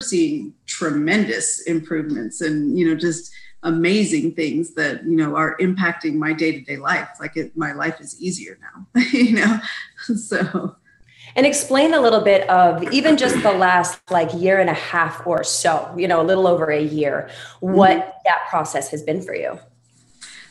seeing tremendous improvements and, just amazing things that, are impacting my day-to-day life. Like my life is easier now, so. And explain a little bit of even just the last year and a half or so, a little over a year, what that process has been for you.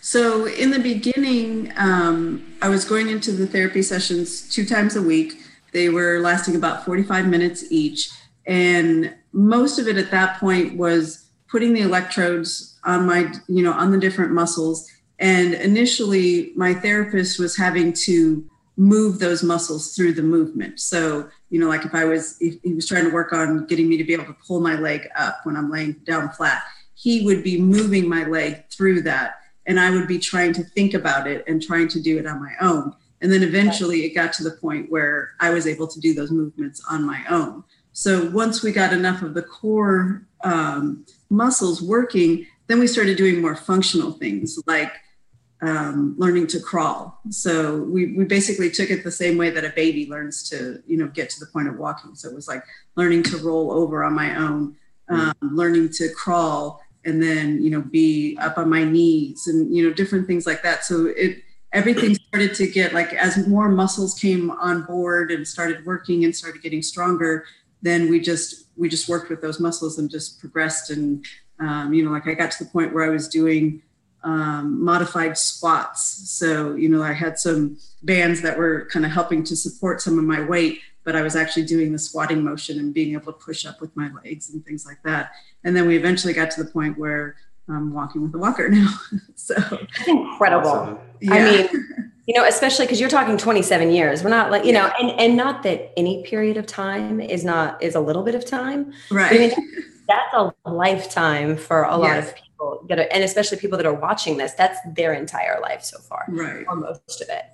So in the beginning, I was going into the therapy sessions 2 times a week. They were lasting about 45 minutes each. And most of it at that point was putting the electrodes on my, on the different muscles. And initially my therapist was having to move those muscles through the movement. So, if he was trying to work on getting me to be able to pull my leg up when I'm laying down flat, he would be moving my leg through that. And I would be trying to think about it and trying to do it on my own. And then eventually it got to the point where I was able to do those movements on my own. So once we got enough of the core muscles working, then we started doing more functional things like learning to crawl. So we basically took it the same way that a baby learns to, get to the point of walking. So it was like learning to roll over on my own, learning to crawl, and then, be up on my knees and, different things like that. So everything started to get as more muscles came on board and started working and started getting stronger, then we just worked with those muscles and just progressed. And, I got to the point where I was doing modified squats. So, I had some bands that were kind of helping to support some of my weight, but I was actually doing the squatting motion and being able to push up with my legs and things like that. And then we eventually got to the point where I'm walking with a walker now. So that's incredible. Awesome. Yeah. I mean, especially because you're talking 27 years. We're not and not that any period of time is a little bit of time. Right. I mean, that's a lifetime for a lot of people and especially people that are watching this, that's their entire life so far. Right. Or most of it.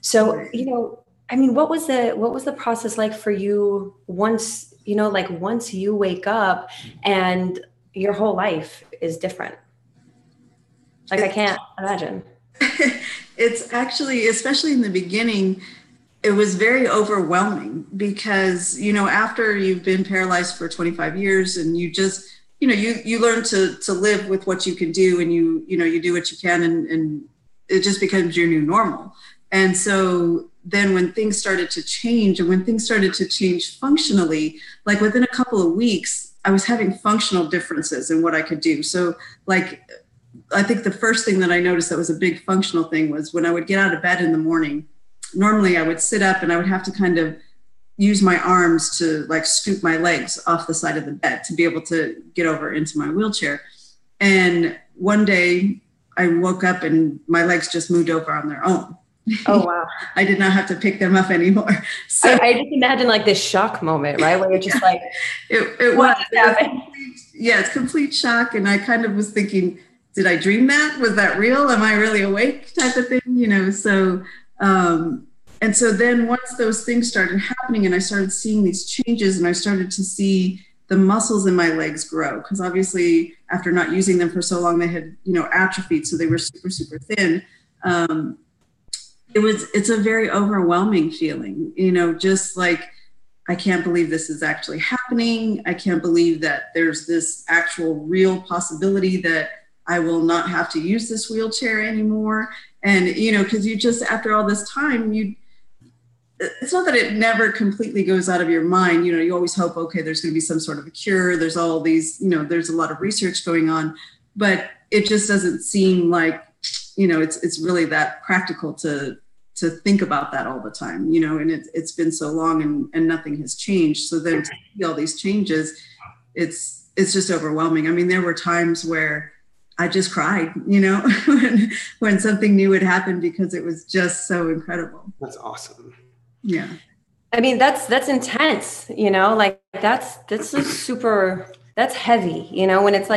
So, what was the process like for you once you wake up and your whole life is different? I can't imagine. It's actually, especially in the beginning, it was very overwhelming because, after you've been paralyzed for 25 years and you just, you learn to live with what you can do and you do what you can and it just becomes your new normal. And so then when things started to change and when things started to change functionally, within a couple of weeks, I was having functional differences in what I could do. So I think the first thing that I noticed that was a big functional thing was when I would get out of bed in the morning, normally I would sit up and I would have to kind of use my arms to scoop my legs off the side of the bed to be able to get over into my wheelchair. And one day I woke up and my legs just moved over on their own. Oh, wow. I did not have to pick them up anymore. So I just imagine this shock moment, right? Where you're just it was. It's complete shock. And I kind of was thinking, did I dream that? Was that real? Am I really awake type of thing? So, and so then once those things started happening and I started seeing these changes and I started to see the muscles in my legs grow, because obviously after not using them for so long, they had, atrophied. So they were super, super thin. It's a very overwhelming feeling, just I can't believe this is actually happening. I can't believe that there's this actual real possibility that I will not have to use this wheelchair anymore. And, because you just, after all this time, it's not that it never completely goes out of your mind. You always hope, okay, there's going to be some sort of a cure. There's all these, there's a lot of research going on, but it just doesn't seem like, it's really that practical to think about that all the time, and it's been so long and nothing has changed. So then to see all these changes, it's just overwhelming. I mean, there were times where I just cried, when something new would happen because it was just so incredible. That's awesome. Yeah. I mean, that's intense, that's heavy, when it's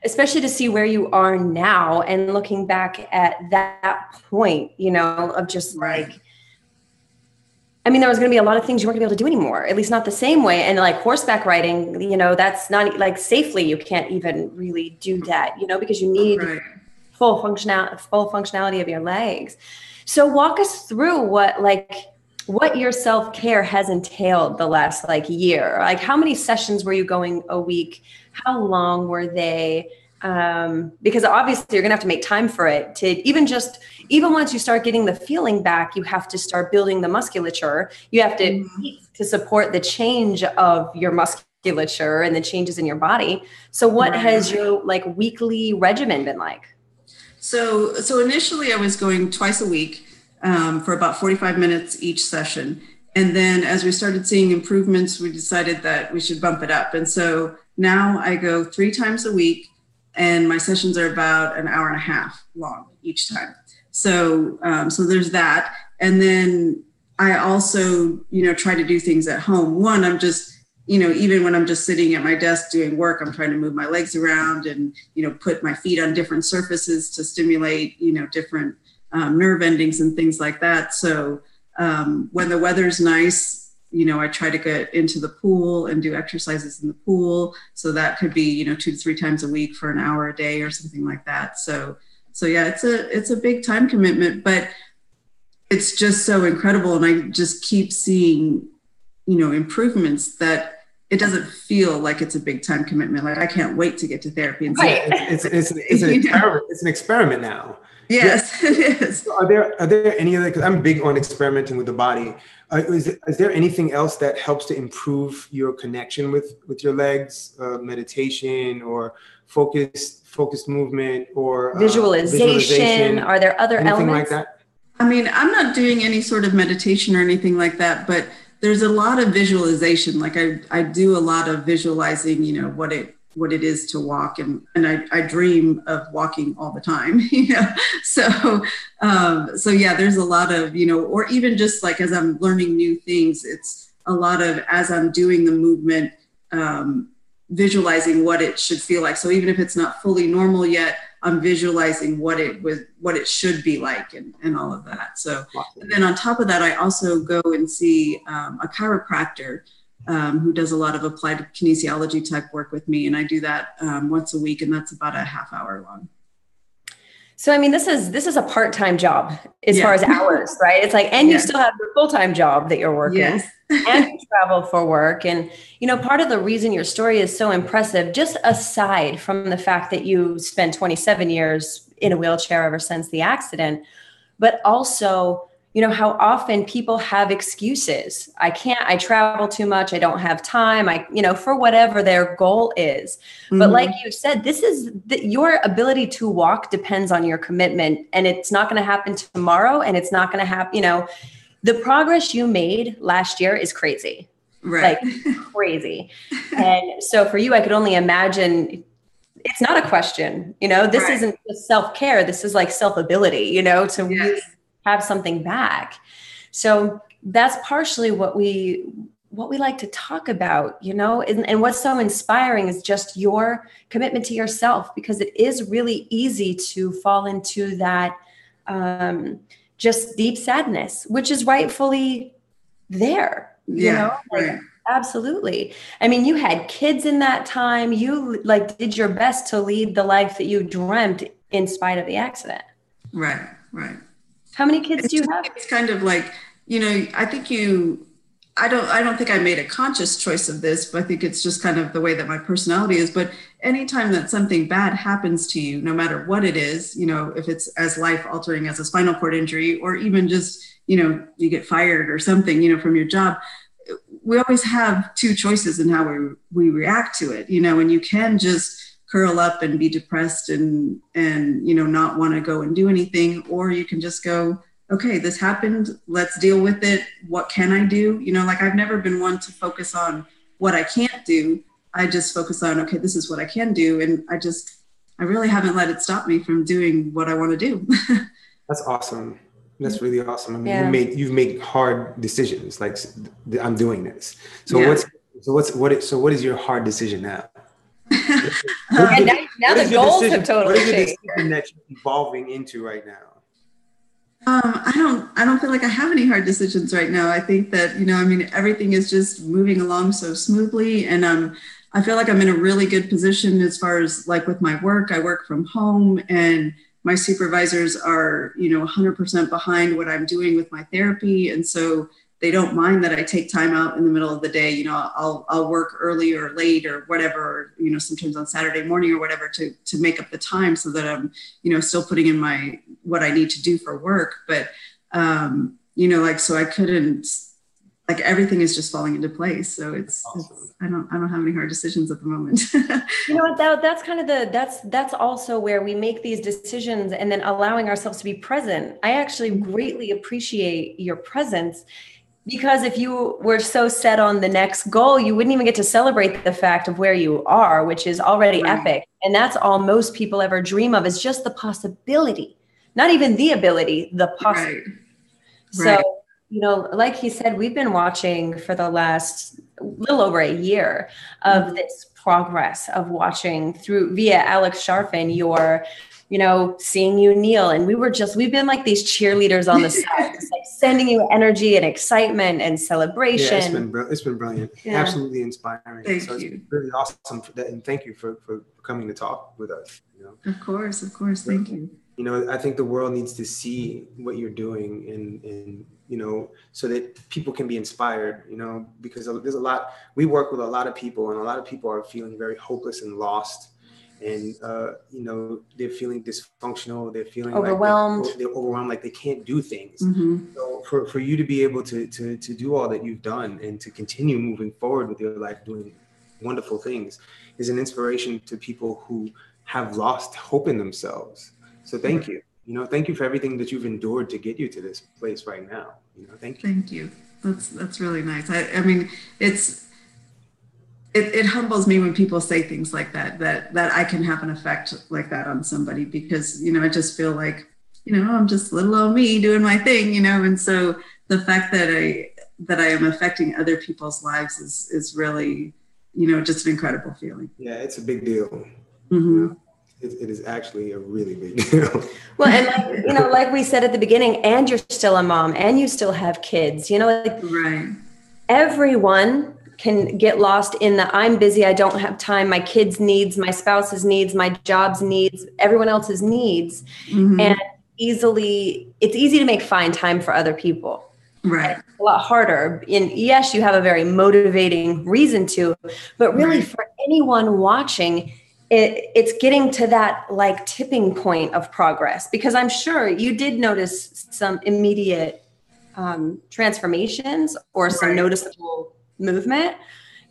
especially to see where you are now and looking back at that point, of just there was going to be a lot of things you weren't going to be able to do anymore, at least not the same way. And horseback riding, that's not safely, you can't even really do that, because you need full functionality of your legs. So walk us through what, what your self-care has entailed the last like year. Like how many sessions were you going a week? How long were they? Because obviously you're gonna have to make time for it to even once you start getting the feeling back, you have to start building the musculature. You have to eat to support the change of your musculature and the changes in your body. So what has your like weekly regimen been like? So initially I was going twice a week for about 45 minutes each session. And then as we started seeing improvements, we decided that we should bump it up. And so now I go 3 times a week, and my sessions are about an hour and a half long each time. So there's that. And then I also, try to do things at home. One, I'm just, even when I'm just sitting at my desk doing work, I'm trying to move my legs around and, put my feet on different surfaces to stimulate, different nerve endings and things like that. So when the weather's nice, I try to get into the pool and do exercises in the pool. So that could be, 2 to 3 times a week for an hour a day or something like that. So yeah, it's a big time commitment, but it's just so incredible. And I just keep seeing, improvements that it doesn't feel like it's a big time commitment. Like I can't wait to get to therapy and see it's an experiment now. Yes, it is. Are there any other, because I'm big on experimenting with the body. Is there anything else that helps to improve your connection with your legs, meditation or focused movement or visualization? Are there other anything elements like that? I mean, I'm not doing any sort of meditation or anything like that, but there's a lot of visualization. Like I do a lot of visualizing, what it is to walk, and I dream of walking all the time, So yeah, there's a lot of, or even just like as I'm learning new things, it's a lot of as I'm doing the movement, visualizing what it should feel like. So even if it's not fully normal yet, I'm visualizing what it should be like and all of that. So, and then on top of that, I also go and see a chiropractor who does a lot of applied kinesiology type work with me. And I do that once a week, and that's about a half hour long. So, I mean, this is a part-time job as far as hours, right? It's like, and you still have your full-time job that you're working and you travel for work. And, part of the reason your story is so impressive, just aside from the fact that you spent 27 years in a wheelchair ever since the accident, but also, how often people have excuses. I travel too much. I don't have time. For whatever their goal is. Mm-hmm. But like you said, your ability to walk depends on your commitment, and it's not going to happen tomorrow. And it's not going to happen, the progress you made last year is crazy, right? Like crazy. And so for you, I could only imagine it's not a question, this isn't just self-care. This is like self-ability, to really have something back. So that's partially what we like to talk about, and what's so inspiring is just your commitment to yourself, because it is really easy to fall into that just deep sadness, which is rightfully there, Absolutely. I mean, you had kids in that time. You did your best to lead the life that you dreamt in spite of the accident. Right. How many kids do you have? It's kind of like, I think I don't think I made a conscious choice of this, but I think it's just kind of the way that my personality is. But anytime that something bad happens to you, no matter what it is, if it's as life altering as a spinal cord injury, or even just, you get fired or something, from your job, we always have 2 choices in how we react to it, and you can just curl up and be depressed and not want to go and do anything, or you can just go, okay, this happened, let's deal with it. What can I do? I've never been one to focus on what I can't do. I just focus on, okay, this is what I can do. And I really haven't let it stop me from doing what I want to do. That's awesome. That's really awesome. I mean, you've made hard decisions. Like, I'm doing this. So what is your hard decision now? Now the goals have totally changed. What is the decision that you're evolving into right now? I don't feel like I have any hard decisions right now. I think that, everything is just moving along so smoothly. And I feel like I'm in a really good position as far as like with my work. I work from home, and my supervisors are, 100% behind what I'm doing with my therapy. And so they don't mind that I take time out in the middle of the day. You know, I'll work early or late or whatever, or, you know, sometimes on Saturday morning or whatever to make up the time so that I'm, you know, still putting in what I need to do for work. But, you know, like, so I couldn't, like, everything is just falling into place. So it's I don't have any hard decisions at the moment. You know what, that's kind of that's also where we make these decisions and then allowing ourselves to be present. I actually greatly appreciate your presence, because if you were so set on the next goal, you wouldn't even get to celebrate the fact of where you are, which is already epic. And that's all most people ever dream of, is just the possibility, not even the ability, the possibility. So, you know, like he said, we've been watching for the last little over a year of this progress of watching through via Alex Sharfin, your, you know, seeing you kneel. And we've been like these cheerleaders on the side, just like sending you energy and excitement and celebration. Yeah, it's been brilliant. Yeah. Absolutely inspiring. Thank you. It's really awesome for that. And thank you for coming to talk with us. You know? Of course. Thank you. You know, I think the world needs to see what you're doing and, you know, so that people can be inspired, you know, because there's we work with a lot of people, and a lot of people are feeling very hopeless and lost. And, you know, they're feeling dysfunctional. They're feeling overwhelmed. They're overwhelmed, like they can't do things. Mm-hmm. So for you to be able to do all that you've done and to continue moving forward with your life, doing wonderful things, is an inspiration to people who have lost hope in themselves. So thank you. You know, thank you for everything that you've endured to get you to this place right now. You know, thank you. Thank you. That's really nice. I mean, it humbles me when people say things like that I can have an effect like that on somebody, because, you know, I just feel like, you know, I'm just little old me doing my thing, you know, and so the fact that I am affecting other people's lives is really, you know, just an incredible feeling. Yeah, it's a big deal. Mm-hmm. You know? It is actually a really big deal. Well, and like, you know, like we said at the beginning, and you're still a mom and you still have kids, you know, like everyone can get lost in the I'm busy, I don't have time, my kids' needs, my spouse's needs, my job's needs, everyone else's needs. Mm-hmm. And it's easy to find time for other people. Right. It's a lot harder. And yes, you have a very motivating reason to, but really for anyone watching, it's getting to that like tipping point of progress, because I'm sure you did notice some immediate transformations or some noticeable movement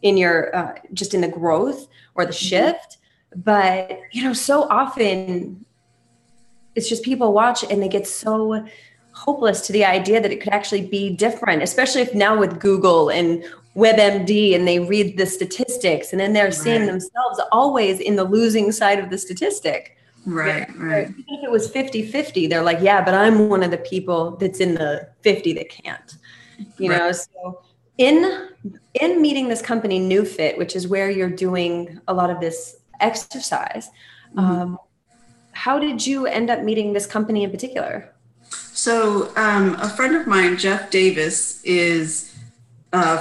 in your just in the growth or the shift. But, you know, so often it's just people watch and they get so hopeless to the idea that it could actually be different, especially if now with Google and WebMD and they read the statistics and then they're seeing themselves always in the losing side of the statistic. Right. Even if it was 50-50, they're like, yeah, but I'm one of the people that's in the 50 that can't, you know? So in meeting this company, New Fit, which is where you're doing a lot of this exercise, how did you end up meeting this company in particular? So a friend of mine, Jeff Davis, is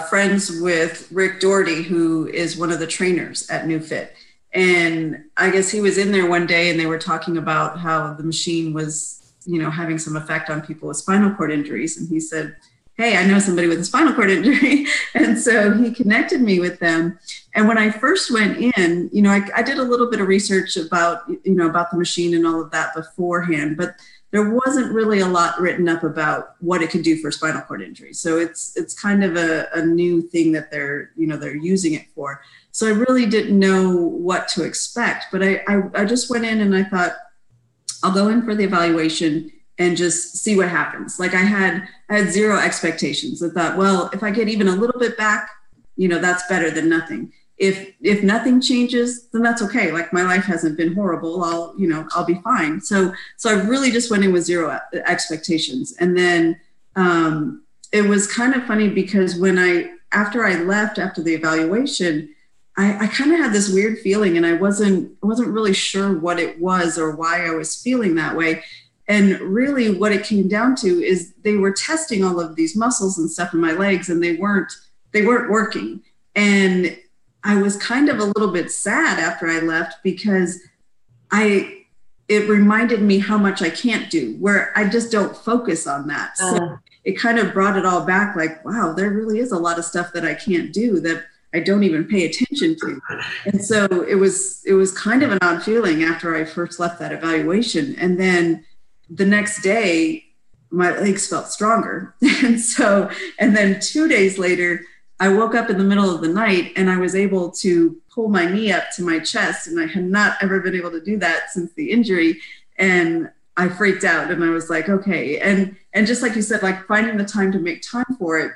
friends with Rick Doherty, who is one of the trainers at New Fit. And I guess he was in there one day and they were talking about how the machine was, you know, having some effect on people with spinal cord injuries. And he said, hey, I know somebody with a spinal cord injury. And so he connected me with them. And when I first went in, you know, I did a little bit of research about the machine and all of that beforehand, but there wasn't really a lot written up about what it could do for spinal cord injury. So it's kind of a new thing that they're using it for. So I really didn't know what to expect, but I just went in and I thought, I'll go in for the evaluation and just see what happens. Like I had zero expectations. I thought, well, if I get even a little bit back, you know, that's better than nothing. If nothing changes, then that's okay. Like my life hasn't been horrible. I'll be fine. So I really just went in with zero expectations. And then it was kind of funny because after I left after the evaluation, I kind of had this weird feeling and I wasn't really sure what it was or why I was feeling that way. And really what it came down to is they were testing all of these muscles and stuff in my legs and they weren't working. And I was kind of a little bit sad after I left because it reminded me how much I can't do, where I just don't focus on that. So it kind of brought it all back like, wow, there really is a lot of stuff that I can't do that I don't even pay attention to. And so it was kind of an odd feeling after I first left that evaluation. And then the next day, my legs felt stronger. And then 2 days later, I woke up in the middle of the night and I was able to pull my knee up to my chest. And I had not ever been able to do that since the injury. And I freaked out and I was like, okay. And just like you said, like finding the time to make time for it,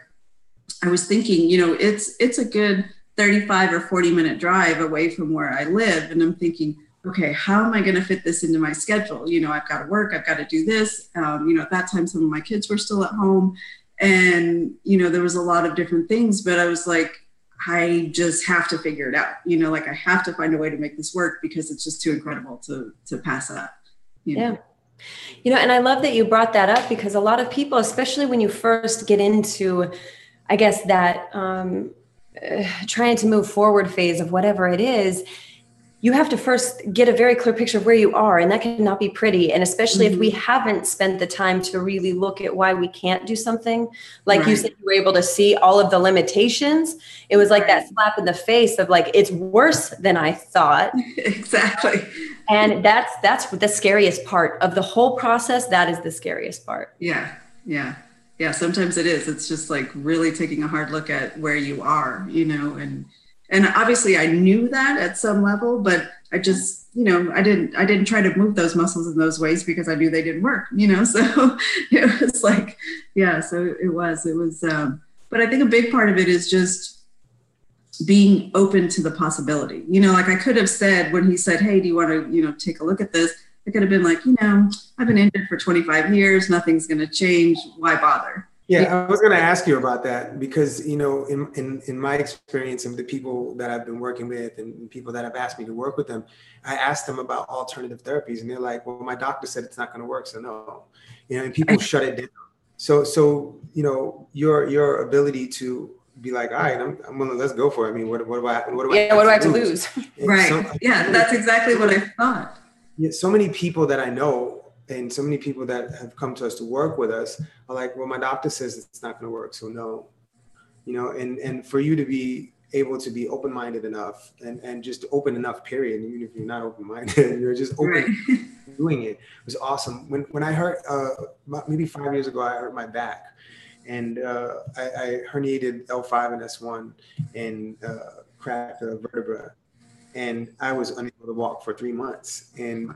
I was thinking, it's a good 35 or 40-minute drive away from where I live. And I'm thinking, okay, how am I going to fit this into my schedule? I've got to work, I've got to do this. At that time, some of my kids were still at home. And, there was a lot of different things, but I was like, I just have to figure it out. Like I have to find a way to make this work because it's just too incredible to pass up. Yeah. And I love that you brought that up because a lot of people, especially when you first get into, I guess, that trying to move forward phase of whatever it is, you have to first get a very clear picture of where you are. And that cannot be pretty. And especially if we haven't spent the time to really look at why we can't do something. Like you said, you were able to see all of the limitations. It was like that slap in the face of like, it's worse than I thought. Exactly. And that's the scariest part of the whole process. That is the scariest part. Yeah. Yeah. Yeah. Sometimes it is. It's just like really taking a hard look at where you are, and obviously I knew that at some level, but I just, I didn't try to move those muscles in those ways because I knew they didn't work, so it was like, yeah, so it was, but I think a big part of it is just being open to the possibility, like I could have said when he said, hey, do you want to, take a look at this? I could have been like, I've been injured for 25 years. Nothing's going to change. Why bother? Yeah, I was going to ask you about that because, in my experience of the people that I've been working with and people that have asked me to work with them, I asked them about alternative therapies and they're like, well, my doctor said it's not going to work. So no, and people shut it down. So, your ability to be like, all right, I'm going to, let's go for it. I mean, what do I have to lose? Right. Yeah, that's exactly what I thought. Yeah, so many people that I know and so many people that have come to us to work with us are like, well, my doctor says it's not going to work. So no, and for you to be able to be open-minded enough and just open enough, period. Even if you're not open-minded, you're just open doing it was awesome. When I heard, maybe 5 years ago, I hurt my back and I herniated L5 and S1 and cracked a vertebra. And I was unable to walk for 3 months. And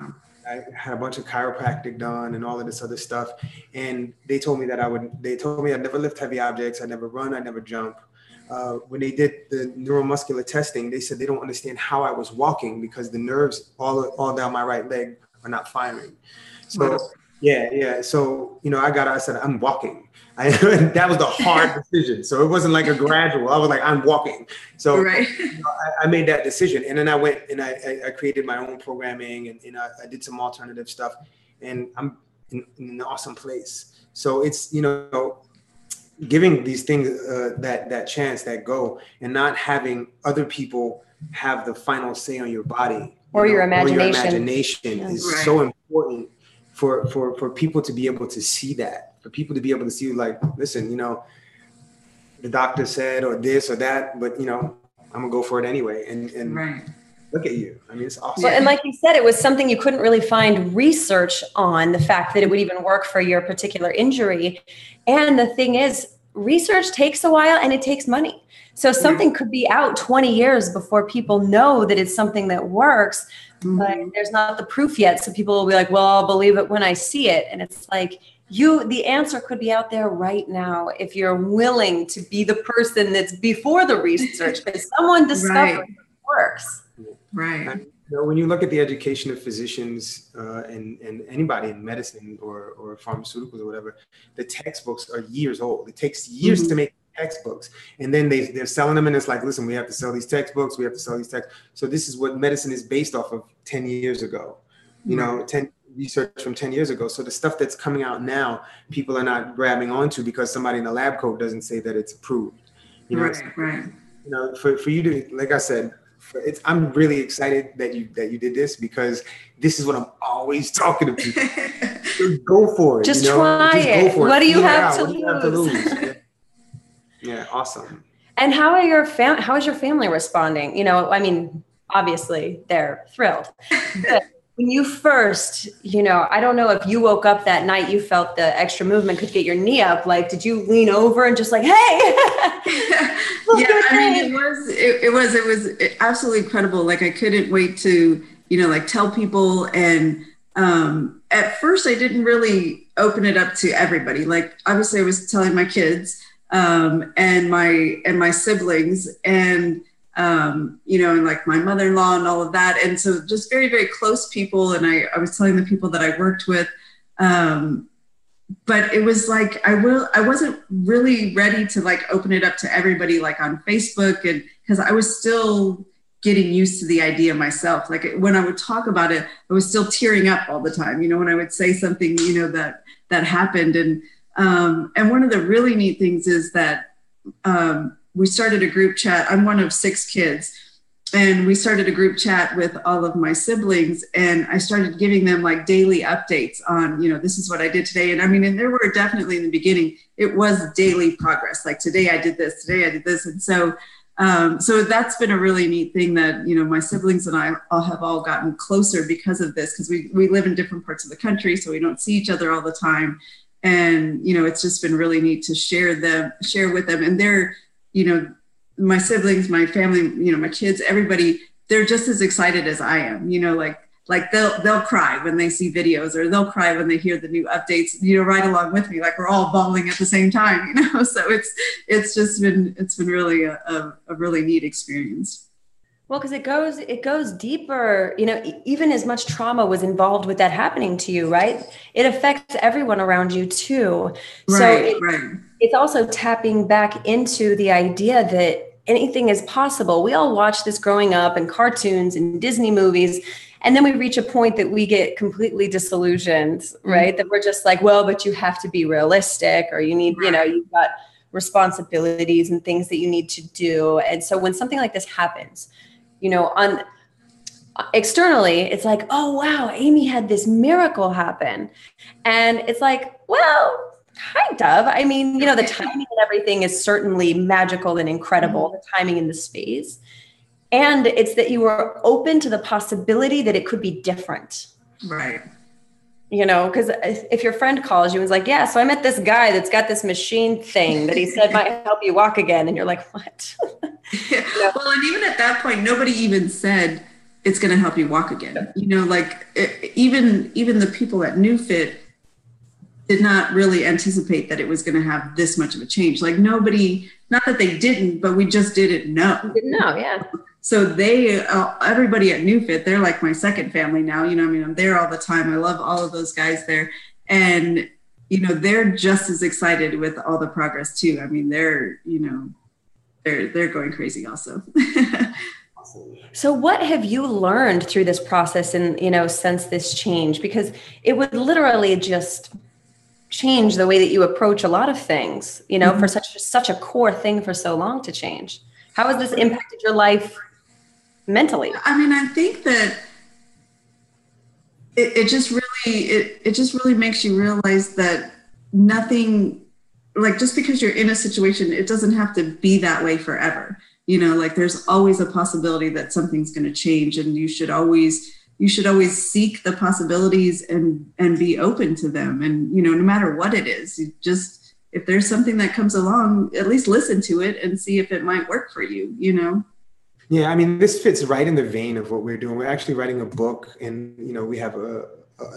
I had a bunch of chiropractic done and all of this other stuff. And they told me that I'd never lift heavy objects. I'd never run. I'd never jump. When they did the neuromuscular testing, they said they don't understand how I was walking because the nerves all down my right leg are not firing. So yeah. So, I said, I'm walking. That was the hard decision. So it wasn't like a gradual. I was like, I'm walking. So I made that decision. And then I went and I created my own programming and I did some alternative stuff. And I'm in an awesome place. So it's, giving these things that chance, that go, and not having other people have the final say on your body. Or your imagination. Or your imagination is so important for people to be able to see that. For people to be able to see, like, listen, the doctor said or this or that, but I'm gonna go for it anyway. And look at you. I mean, it's awesome. Well, and like you said, it was something you couldn't really find research on, the fact that it would even work for your particular injury. And the thing is, research takes a while and it takes money. So something could be out 20 years before people know that it's something that works, but there's not the proof yet. So people will be like, well, I'll believe it when I see it. And it's like, the answer could be out there right now if you're willing to be the person that's before the research, because someone discovered it works. Right. When you look at the education of physicians and anybody in medicine or pharmaceuticals or whatever, the textbooks are years old. It takes years to make textbooks. And then they're selling them and it's like, listen, we have to sell these textbooks. We have to sell these texts. So this is what medicine is based off of 10 years ago, 10 research from 10 years ago. So the stuff that's coming out now, people are not grabbing onto because somebody in the lab coat doesn't say that it's approved. For you to, like I said, I'm really excited that you did this, because this is what I'm always talking to people. Just go for it. Just try it. What do you have to lose? Yeah, awesome. And how is your family responding? You know, I mean, obviously they're thrilled. But when you first, you know, I don't know if you woke up that night, you felt the extra movement could get your knee up. Like, did you lean over and just like, hey? Yeah, I mean, it was absolutely incredible. Like, I couldn't wait to, you know, like tell people. And at first I didn't really open it up to everybody. Like, obviously I was telling my kids and my siblings, and you know, and like my mother-in-law and all of that. And so just very, very close people. And I was telling the people that I worked with, but it was like, I wasn't really ready to like open it up to everybody, like on Facebook. And because I was still getting used to the idea myself. Like, when I would talk about it, I was still tearing up all the time, you know, when I would say something, you know, that happened. And one of the really neat things is that we started a group chat. I'm one of 6 kids, and we started a group chat with all of my siblings, and I started giving them like daily updates on, you know, this is what I did today. And I mean, and there were definitely in the beginning, it was daily progress. Like, today I did this, today I did this. And so, so that's been a really neat thing that, you know, my siblings and I have all gotten closer because of this, because we live in different parts of the country, so we don't see each other all the time. And, you know, it's just been really neat to share with them. And they're, you know, my siblings, my family, you know, my kids, everybody, they're just as excited as I am, you know, like they'll cry when they see videos, or they'll cry when they hear the new updates, you know, right along with me, like we're all bawling at the same time, you know. So it's been really a really neat experience. Well, because it goes deeper, you know, even as much trauma was involved with that happening to you, right? It affects everyone around you too. Right, It's also tapping back into the idea that anything is possible. We all watch this growing up in cartoons and Disney movies, and then we reach a point that we get completely disillusioned, right? Mm-hmm. That we're just like, well, but you have to be realistic, or you need, you know, you've got responsibilities and things that you need to do. And so when something like this happens, you know, externally, it's like, oh, wow, Amy had this miracle happen. And it's like, well, kind of. I mean, you know, the timing and everything is certainly magical and incredible, the timing in the space. And it's that you were open to the possibility that it could be different. Right. You know, because if your friend calls you and is like, yeah, so I met this guy that's got this machine thing that he said might help you walk again. And you're like, what? You know? Well, and even at that point, nobody even said it's going to help you walk again. You know, like even the people at NewFit did not really anticipate that it was going to have this much of a change. Like, nobody, not that they didn't, but we just didn't know. We didn't know, yeah. So everybody at NewFit, they're like my second family now. You know, I mean, I'm there all the time. I love all of those guys there. And, you know, they're just as excited with all the progress too. I mean, they're going crazy also. So what have you learned through this process and, you know, since this change? Because it would literally just change the way that you approach a lot of things, you know, for such a core thing for so long to change. How has this impacted your life mentally? I mean, I think that it just really makes you realize that nothing, like, just because you're in a situation, it doesn't have to be that way forever. You know, like, there's always a possibility that something's going to change, and you should always seek the possibilities and be open to them. And, you know, no matter what it is, you just, if there's something that comes along, at least listen to it and see if it might work for you, you know? Yeah, I mean, this fits right in the vein of what we're doing. We're actually writing a book, and, you know, we have a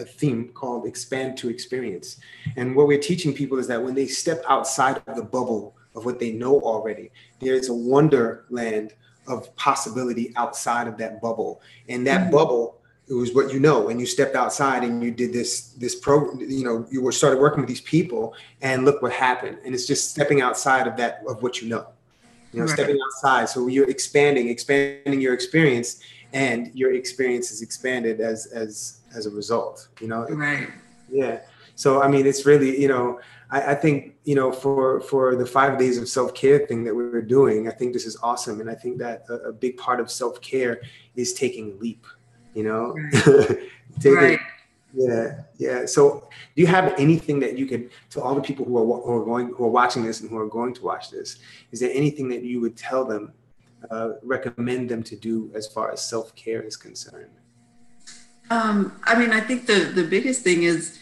theme called Expand to Experience. And what we're teaching people is that when they step outside of the bubble of what they know already, there's a wonderland of possibility outside of that bubble. And that bubble, it was what you know, when you stepped outside and you did this program, you know, you started working with these people, and look what happened. And it's just stepping outside of that, of what you know. You know, stepping outside. So you're expanding your experience, and your experience is expanded as a result, you know? Right. Yeah. So, I mean, it's really, you know, I think, for the 5 days of self-care thing that we're doing, I think this is awesome. And I think that a big part of self-care is taking a leap, Right. Take Right. Yeah. Yeah. So do you have anything that you could, to all the people who are watching this and who are going to watch this, is there anything that you would tell them, recommend them to do as far as self-care is concerned? I mean, I think the biggest thing is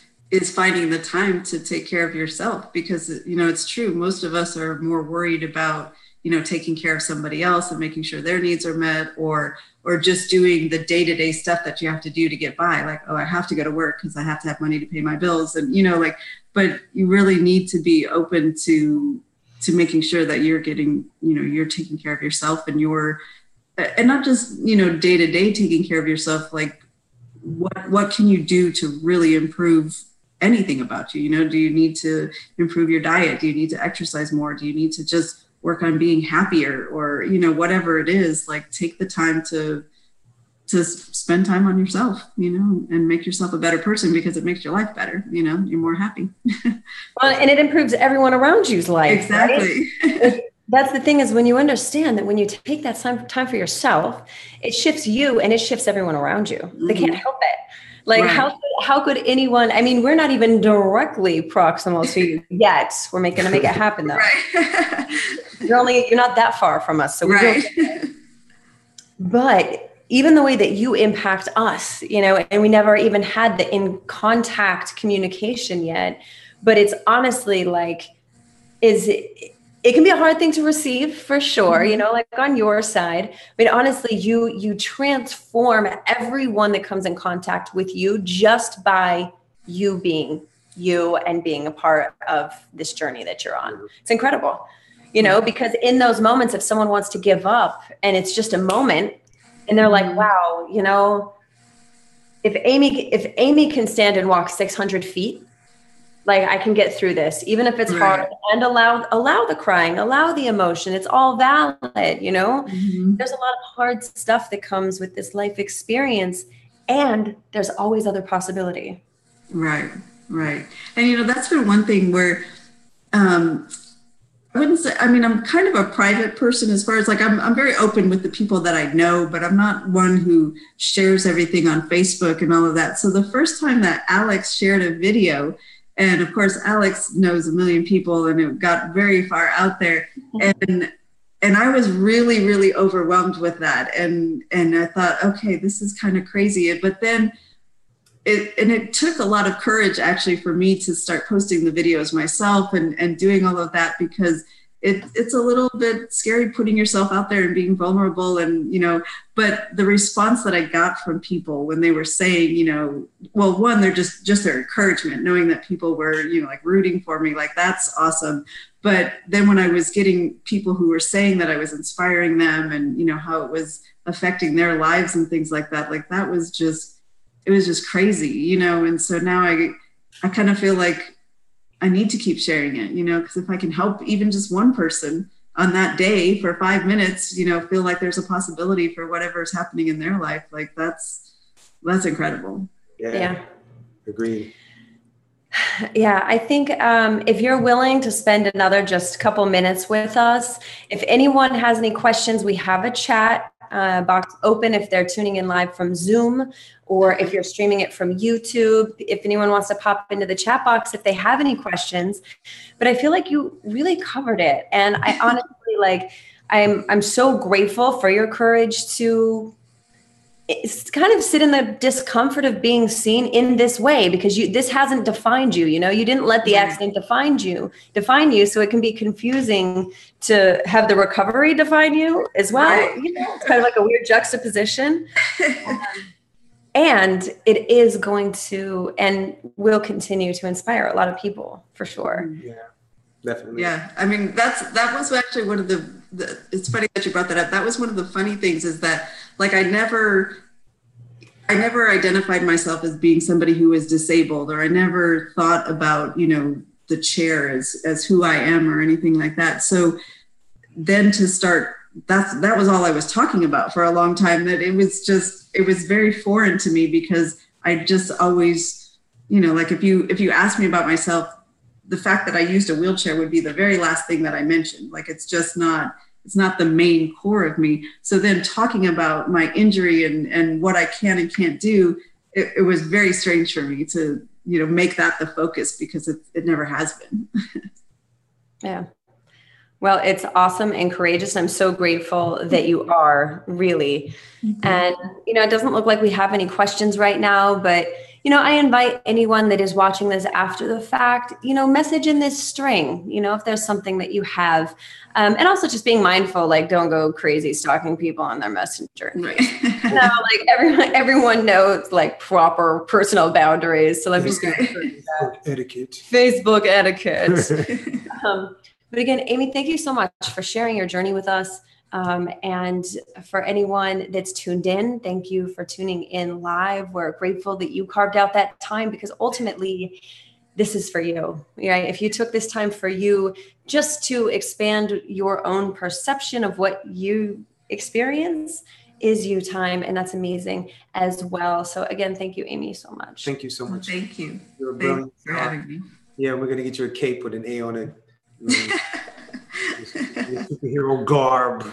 finding the time to take care of yourself, because, it's true. Most of us are more worried about, taking care of somebody else and making sure their needs are met, or just doing the day-to-day stuff that you have to do to get by. Like, oh, I have to go to work because I have to have money to pay my bills. And, but you really need to be open to making sure that you're getting, you're taking care of yourself, and and not just, day-to-day taking care of yourself. Like, what can you do to really improve anything about you? Do you need to improve your diet? Do you need to exercise more? Do you need to just work on being happier, or, whatever it is? Like, take the time to spend time on yourself, and make yourself a better person, because it makes your life better. You're more happy. Well, and it improves everyone around you's life. Exactly. Right? That's the thing, is when you understand that when you take that time for yourself, it shifts you and it shifts everyone around you. They can't help it. Like, right. How could anyone, I mean, we're not even directly proximal to you yet. We're going to make it happen though. Right. You're not that far from us. So right. But even the way that you impact us, and we never even had the in contact communication yet, but it's honestly like, it can be a hard thing to receive, for sure, like on your side, but honestly, you transform everyone that comes in contact with you just by you being you and being a part of this journey that you're on. It's incredible, because in those moments, if someone wants to give up and it's just a moment and they're like, wow, if Amy can stand and walk 600 feet, like, I can get through this, even if it's hard, and allow the crying, allow the emotion. It's all valid, There's a lot of hard stuff that comes with this life experience, and there's always other possibility. Right. Right. And, that's been one thing where, I wouldn't say, I mean, I'm kind of a private person, as far as like, I'm very open with the people that I know, but I'm not one who shares everything on Facebook and all of that. So the first time that Alex shared a video, and of course, Alex knows a million people, and it got very far out there. And I was really, really overwhelmed with that. And I thought, okay, this is kind of crazy. But then it took a lot of courage, actually, for me to start posting the videos myself and doing all of that, because it's a little bit scary putting yourself out there and being vulnerable. And, but the response that I got from people when they were saying, well, one, they're just their encouragement, knowing that people were, like rooting for me, like, that's awesome. But then when I was getting people who were saying that I was inspiring them, and, how it was affecting their lives and things like that, it was just crazy, And so now I kind of feel like I need to keep sharing it, because if I can help even just one person on that day for 5 minutes, feel like there's a possibility for whatever's happening in their life, like that's incredible. Yeah. Agreed. Yeah, I think if you're willing to spend another just couple minutes with us, if anyone has any questions, we have a chat box open if they're tuning in live from Zoom, or if you're streaming it from YouTube. If anyone wants to pop into the chat box if they have any questions. But I feel like you really covered it. And I honestly, I'm so grateful for your courage to kind of sit in the discomfort of being seen in this way, because this hasn't defined you. You didn't let the accident define you. So it can be confusing to have the recovery define you as well. Right. It's kind of like a weird juxtaposition. And it is going to, and will continue to inspire a lot of people, for sure. Yeah, definitely. Yeah. I mean, that was actually one of the it's funny that you brought that up. That was one of the funny things, is that, like, I never identified myself as being somebody who was disabled, or I never thought about, the chair as who I am or anything like that. So then to start, that was all I was talking about for a long time, that it was very foreign to me, because I just always, like, if you ask me about myself, the fact that I used a wheelchair would be the very last thing that I mentioned. Like, it's just not, it's not the main core of me. So then talking about my injury and what I can and can't do, it was very strange for me to, you know, make that the focus, because it never has been. Yeah. Well, it's awesome and courageous. I'm so grateful that you are, really. Mm-hmm. And, you know, it doesn't look like we have any questions right now, but, you know, I invite anyone that is watching this after the fact, you know, message in this string, you know, if there's something that you have, and also just being mindful, like, don't go crazy stalking people on their messenger. Right. You know, like everyone knows like proper personal boundaries. So I'm just going to Facebook etiquette. But again, Amy, thank you so much for sharing your journey with us. And for anyone that's tuned in, thank you for tuning in live. We're grateful that you carved out that time, because ultimately this is for you, right? If you took this time for you, just to expand your own perception of what you experience, is you time. And that's amazing as well. So again, thank you, Amy, so much. Thank you so much. Thank you. You're brilliant. Thanks for having me. Yeah, we're going to get you a cape with an A on it. Superhero garb.